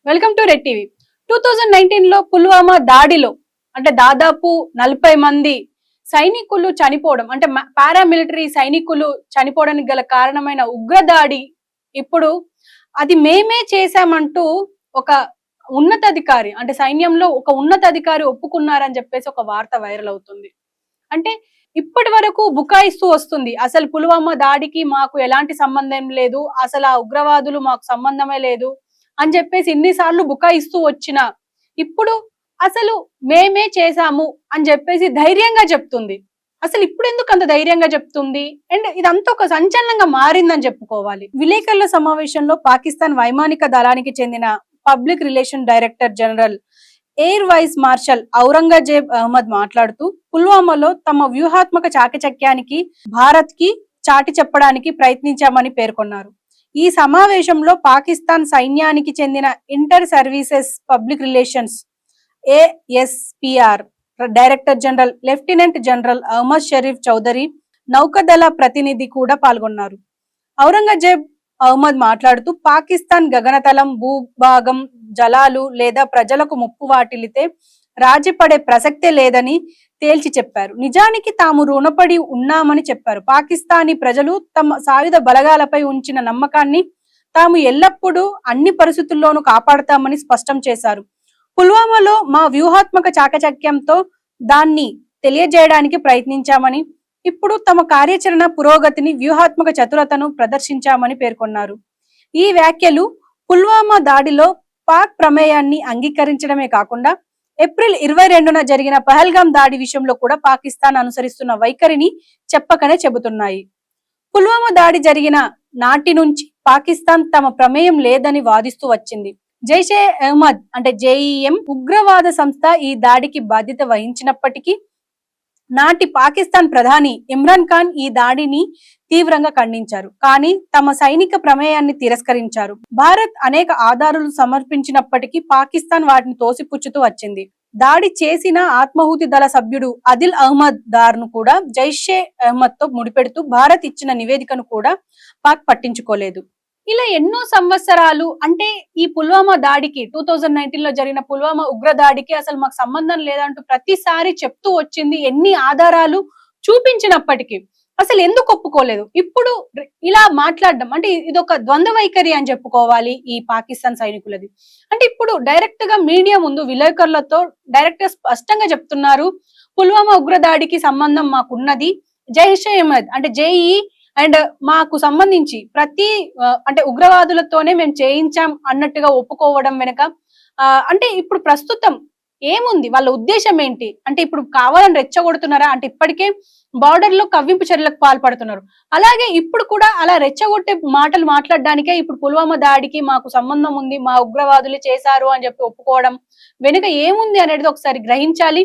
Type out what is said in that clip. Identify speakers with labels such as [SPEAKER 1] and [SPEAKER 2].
[SPEAKER 1] Welcome to red TV. 2019 లో పుల్వామా దాడిలో అంటే దాదాపు 40 మంది సైనికులు చనిపోవడం, అంటే పారామిలిటరీ సైనికులు చనిపోవడానికి గల కారణమైన ఉగ్రదాడి ఇప్పుడు అది మేమే చేశామంటూ ఒక ఉన్నతాధికారి, అంటే సైన్యంలో ఒక ఉన్నతాధికారి ఒప్పుకున్నారని చెప్పేసి ఒక వార్త వైరల్ అవుతుంది. అంటే ఇప్పటి వరకు బుకాయిస్తూ వస్తుంది, అసలు పుల్వామా దాడికి మాకు ఎలాంటి సంబంధం లేదు, అసలు ఆ ఉగ్రవాదులు మాకు సంబంధమే లేదు అని చెప్పేసి ఇన్నిసార్లు బుకాయిస్తూ వచ్చిన ఇప్పుడు అసలు మేమే చేశాము అని చెప్పేసి ధైర్యంగా చెప్తుంది. అసలు ఇప్పుడు ఎందుకు అంత ధైర్యంగా చెప్తుంది? అండ్ ఇదంతా ఒక సంచలనంగా మారిందని చెప్పుకోవాలి. విలేకరుల సమావేశంలో పాకిస్తాన్ వైమానిక దళానికి చెందిన public relation director general air vice marshal Aurangzeb Ahmed మాట్లాడుతూ పుల్వామాలో తమ వ్యూహాత్మక చాకచక్యానికి భారత్ కి చాటి చెప్పడానికి ప్రయత్నించామని పేర్కొన్నారు. ఈ సమావేశంలో పాకిస్తాన్ సైన్యానికి చెందిన inter services public relations ASPR director general lieutenant general Ahmed Sharif Chaudhry, నౌకాదళ ప్రతినిధి కూడా పాల్గొన్నారు. ఔరంగజేబ్ అహ్మద్ మాట్లాడుతూ పాకిస్తాన్ గగనతలం, భూభాగం, జలాలు లేదా ప్రజలకు ముప్పు వాటిల్లితే రాజీపడే ప్రసక్తే లేదని తేల్చి చెప్పారు. నిజానికి తాము రుణపడి ఉన్నామని చెప్పారు. పాకిస్తానీ ప్రజలు తమ సాయుధ బలగాలపై ఉంచిన నమ్మకాన్ని తాము ఎల్లప్పుడూ అన్ని పరిస్థితుల్లోనూ కాపాడతామని స్పష్టం చేశారు. పుల్వామాలో మా వ్యూహాత్మక చాకచక్యంతో దాన్ని తెలియజేయడానికి ప్రయత్నించామని, ఇప్పుడు తమ కార్యాచరణ పురోగతిని, వ్యూహాత్మక చతురతను ప్రదర్శించామని పేర్కొన్నారు. ఈ వ్యాఖ్యలు పుల్వామా దాడిలో పాక్ ప్రమేయాన్ని అంగీకరించడమే కాకుండా ఏప్రిల్ 22న జరిగిన పహల్గాం దాడి విషయంలో కూడా పాకిస్తాన్ అనుసరిస్తున్న వైఖరిని చెప్పకనే చెబుతున్నాయి. పుల్వామా దాడి జరిగిన నాటి నుంచి పాకిస్తాన్ తమ ప్రమేయం లేదని వాదిస్తూ వచ్చింది. జైషే అహ్మద్ అంటే JEM ఉగ్రవాద సంస్థ ఈ దాడికి బాధ్యత వహించినప్పటికీ నాటి పాకిస్తాన్ ప్రధాని ఇమ్రాన్ ఖాన్ ఈ దాడిని తీవ్రంగా ఖండించారు. కానీ తమ సైనిక ప్రమేయాన్ని తిరస్కరించారు. భారత్ అనేక ఆధారాలు సమర్పించినప్పటికీ పాకిస్తాన్ వాటిని తోసిపుచ్చుతూ వచ్చింది. దాడి చేసిన ఆత్మాహుతి దళ సభ్యుడు అదిల్ అహ్మద్ దార్ ను కూడా జైషే అహ్మద్ తో ముడిపెడుతూ భారత్ ఇచ్చిన నివేదికను కూడా పాక్ పట్టించుకోలేదు. ఇలా ఎన్నో సంవత్సరాలు, అంటే ఈ పుల్వామా దాడికి 2019 లో జరిగిన పుల్వామా ఉగ్ర దాడికి అసలు మాకు సంబంధం లేదంటూ ప్రతిసారి చెప్తూ వచ్చింది. ఎన్ని ఆధారాలు చూపించినప్పటికీ అసలు ఎందుకు ఒప్పుకోలేదు? ఇప్పుడు ఇలా మాట్లాడడం అంటే ఇదొక ద్వంద్వ వైఖరి అని చెప్పుకోవాలి ఈ పాకిస్తాన్ సైనికులది. అంటే ఇప్పుడు డైరెక్ట్ గా మీడియా ముందు విలేకరులతో డైరెక్ట్ గా స్పష్టంగా చెప్తున్నారు, పుల్వామా ఉగ్ర దాడికి సంబంధం మాకున్నది, జైషే అహ్మద్ అంటే JE అండ్ మాకు సంబంధించి ప్రతి అంటే ఉగ్రవాదులతోనే మేము చేయించాం అన్నట్టుగా ఒప్పుకోవడం వెనక అంటే ఇప్పుడు ప్రస్తుతం ఏముంది, వాళ్ళ ఉద్దేశం ఏంటి? అంటే ఇప్పుడు కావాలని రెచ్చగొడుతున్నారా? అంటే ఇప్పటికే బార్డర్ లో కవ్వింపు చర్యలకు పాల్పడుతున్నారు. అలాగే ఇప్పుడు కూడా అలా రెచ్చగొట్టే మాటలు మాట్లాడడానికే ఇప్పుడు పుల్వామా దాడికి మాకు సంబంధం ఉంది, మా ఉగ్రవాదులు చేశారు అని చెప్పి ఒప్పుకోవడం వెనుక ఏముంది అనేది ఒకసారి గ్రహించాలి.